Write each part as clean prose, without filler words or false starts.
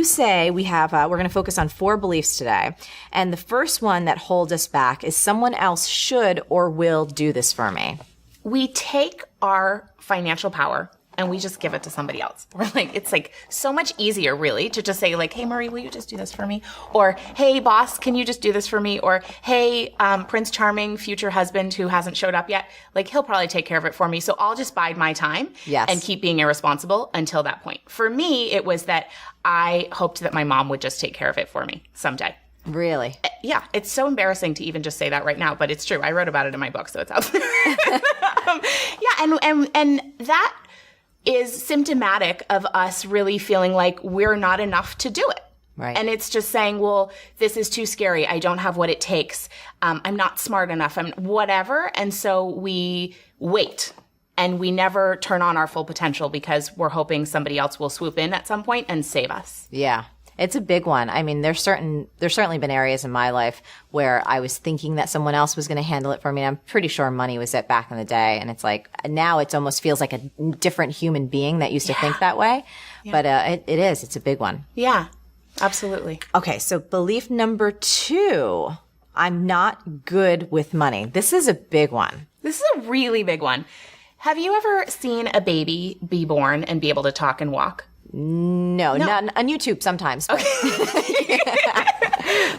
say we have, we're going to focus on 4 beliefs today. And the first one that holds us back is someone else should or will do this for me. We take our financial power and we just give it to somebody else. We're like, it's like so much easier really to just say like, hey, Marie, will you just do this for me? Or, hey, boss, can you just do this for me? Or, hey, Prince Charming, future husband who hasn't showed up yet, like he'll probably take care of it for me. So I'll just bide my time and keep being irresponsible until that point. For me, it was that I hoped that my mom would just take care of it for me someday. Really? Yeah. It's so embarrassing to even just say that right now, but it's true. I wrote about it in my book, so it's out there. And that is symptomatic of us really feeling like we're not enough to do it. Right. And it's just saying, well, this is too scary. I don't have what it takes. I'm not smart enough. I'm whatever. And so we wait and we never turn on our full potential because we're hoping somebody else will swoop in at some point and save us. Yeah. It's a big one. I mean, there's certainly been areas in my life where I was thinking that someone else was going to handle it for me. I'm pretty sure money was it back in the day. And it's like, now it almost feels like a different human being that used to think that way. Yeah. But it is. It's a big one. Yeah, absolutely. Okay. So belief number 2, I'm not good with money. This is a big one. This is a really big one. Have you ever seen a baby be born and be able to talk and walk? No, not on YouTube sometimes. But. Okay.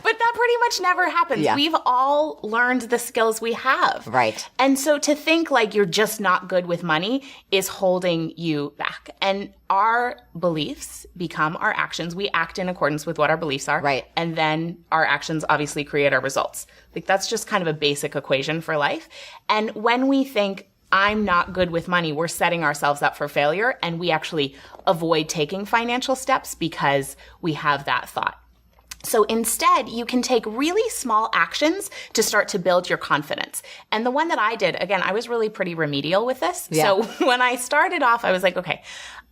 But that pretty much never happens. Yeah. We've all learned the skills we have. Right. And so to think like you're just not good with money is holding you back. And our beliefs become our actions. We act in accordance with what our beliefs are. Right. And then our actions obviously create our results. Like that's just kind of a basic equation for life. And when we think I'm not good with money, we're setting ourselves up for failure, and we actually avoid taking financial steps because we have that thought. So instead, you can take really small actions to start to build your confidence. And the one that I did, again, I was really pretty remedial with this. Yeah. So when I started off, I was like, okay,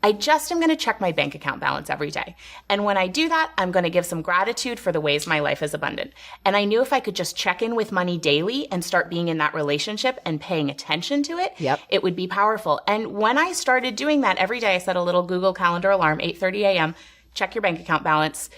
I just am going to check my bank account balance every day. And when I do that, I'm going to give some gratitude for the ways my life is abundant. And I knew if I could just check in with money daily and start being in that relationship and paying attention to it, it would be powerful. And when I started doing that every day, I set a little Google Calendar alarm, 8:30 a.m., check your bank account balance.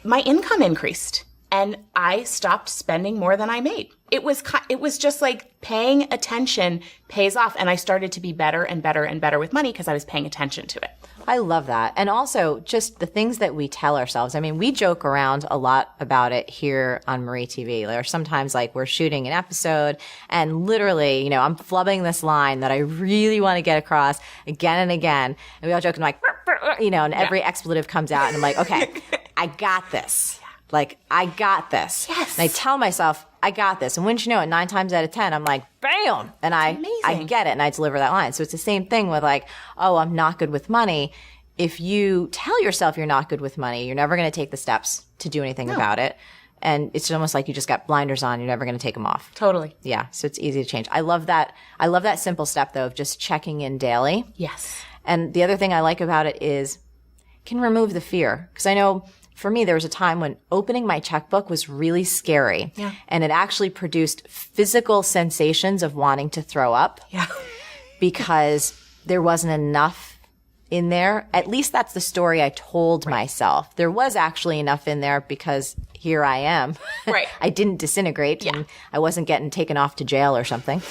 My income increased and I stopped spending more than I made. It was just like paying attention pays off. And I started to be better and better and better with money because I was paying attention to it. I love that. And also just the things that we tell ourselves. I mean, we joke around a lot about it here on Marie TV. Or sometimes like we're shooting an episode and literally, I'm flubbing this line that I really want to get across again and again. And we all joke and like, and every expletive comes out and I'm like, okay, I got this. Like, I got this. Yes. And I tell myself, I got this. And wouldn't you know it, 9 times out of 10, I'm like, bam! And I get it and I deliver that line. So it's the same thing with like, oh, I'm not good with money. If you tell yourself you're not good with money, you're never going to take the steps to do anything about it. And it's almost like you just got blinders on. You're never going to take them off. Totally. Yeah. So it's easy to change. I love that. I love that simple step though of just checking in daily. Yes. And the other thing I like about it is can remove the fear. Because I know for me, there was a time when opening my checkbook was really scary. Yeah. And it actually produced physical sensations of wanting to throw up. Yeah. Because there wasn't enough in there. At least that's the story I told myself. There was actually enough in there because here I am. Right. I didn't disintegrate and I wasn't getting taken off to jail or something.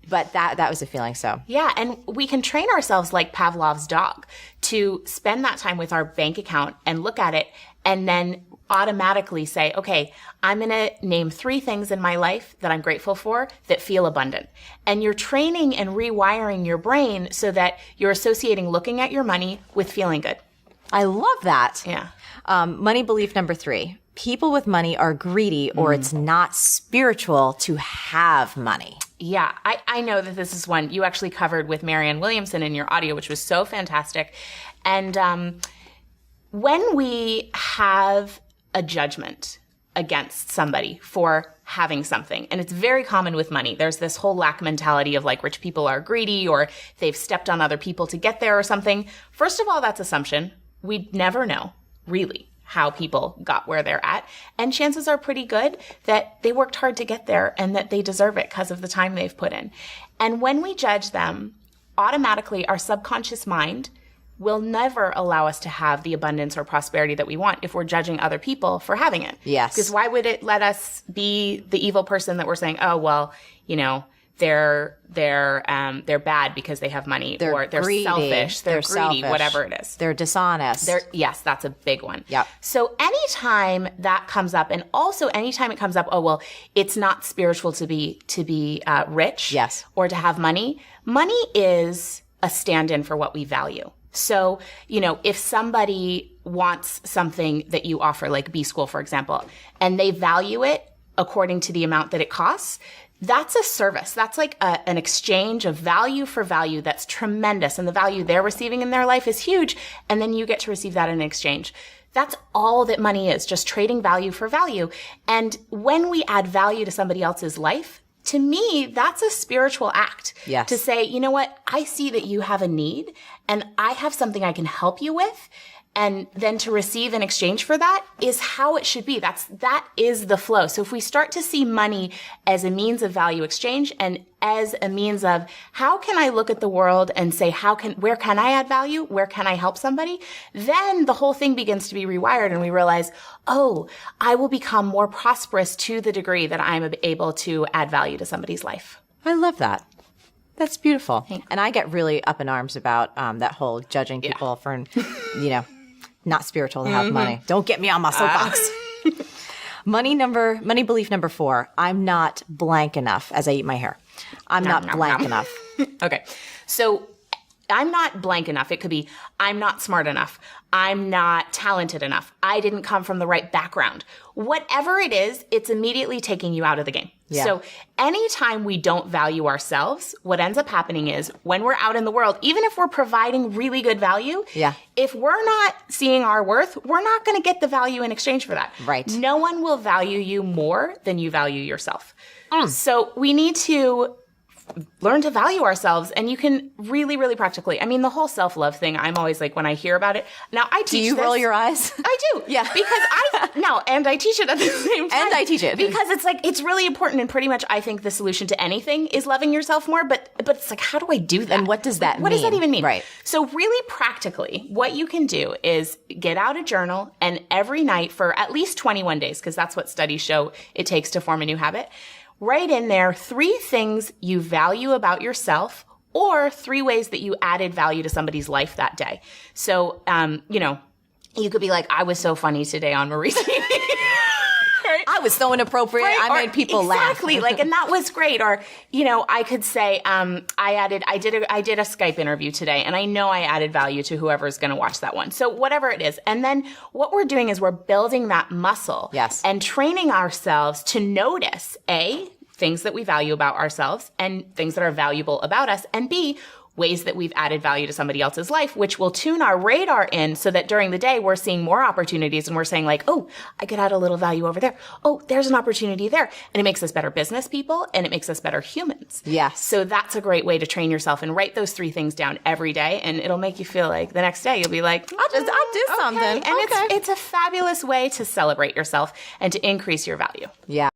But that was a feeling. So yeah, and we can train ourselves like Pavlov's dog to spend that time with our bank account and look at it and then automatically say, okay, I'm going to name 3 things in my life that I'm grateful for that feel abundant. And you're training and rewiring your brain so that you're associating looking at your money with feeling good. I love that. Yeah. Money belief number 3. People with money are greedy or it's not spiritual to have money. Yeah, I know that this is one you actually covered with Marianne Williamson in your audio, which was so fantastic. And when we have a judgment against somebody for having something, and it's very common with money, there's this whole lack mentality of like rich people are greedy or they've stepped on other people to get there or something. First of all, that's assumption. We'd never know, really, how people got where they're at. And chances are pretty good that they worked hard to get there and that they deserve it because of the time they've put in. And when we judge them, automatically our subconscious mind will never allow us to have the abundance or prosperity that we want if we're judging other people for having it. Yes. Because why would it let us be the evil person that we're saying, oh, well, you know, they're bad because they have money, or they're greedy, selfish, they're greedy, selfish, whatever it is. They're dishonest. Yes, that's a big one. Yep. So anytime that comes up, and also anytime it comes up, oh, well, it's not spiritual to be rich, Yes, or to have money. Money is a stand-in for what we value. So, you know, if somebody wants something that you offer, like B-School, for example, and they value it according to the amount that it costs, that's a service. That's like an exchange of value for value that's tremendous. And the value they're receiving in their life is huge. And then you get to receive that in exchange. That's all that money is, just trading value for value. And when we add value to somebody else's life, to me, that's a spiritual act. Yes. To say, you know what? I see that you have a need and I have something I can help you with. And then to receive in exchange for that is how it should be. That is the flow. So if we start to see money as a means of value exchange and as a means of how can I look at the world and say, where can I add value? Where can I help somebody? Then the whole thing begins to be rewired and we realize, oh, I will become more prosperous to the degree that I'm able to add value to somebody's life. I love that. That's beautiful. And I get really up in arms about that whole judging people for, you know, not spiritual to have money. Don't get me on my soapbox. Money belief number 4. I'm not blank enough as I eat my hair. I'm not blank enough. Okay. So I'm not blank enough. It could be I'm not smart enough. I'm not talented enough. I didn't come from the right background. Whatever it is, it's immediately taking you out of the game. Yeah. So anytime we don't value ourselves, what ends up happening is when we're out in the world, even if we're providing really good value, if we're not seeing our worth, we're not going to get the value in exchange for that. Right. No one will value you more than you value yourself. So we need to learn to value ourselves, and you can really, really practically. I mean, the whole self-love thing, I'm always like, when I hear about it, now I teach Do you roll your eyes? I do. Yeah. Because and I teach it at the same time. And I teach it. Because it's like, it's really important, and pretty much I think the solution to anything is loving yourself more, but it's like, how do I do that? And what does that mean? What does that even mean? Right. So really practically, what you can do is get out a journal, and every night for at least 21 days, because that's what studies show it takes to form a new habit, write in there 3 things you value about yourself, or 3 ways that you added value to somebody's life that day. So, you know, you could be like, I was so funny today on Marie TV. Right? I was so inappropriate. Right? I made people laugh. Exactly. Like, and that was great. Or, you know, I could say, I did a Skype interview today, and I know I added value to whoever's going to watch that one. So whatever it is. And then what we're doing is we're building that muscle. Yes. And training ourselves to notice, A, things that we value about ourselves and things that are valuable about us, and B, ways that we've added value to somebody else's life, which will tune our radar in so that during the day we're seeing more opportunities and we're saying like, oh, I could add a little value over there. Oh, there's an opportunity there. And it makes us better business people, and it makes us better humans. Yes. So that's a great way to train yourself, and write those 3 things down every day, and it'll make you feel like the next day you'll be like, I did something. And it's a fabulous way to celebrate yourself and to increase your value. Yeah.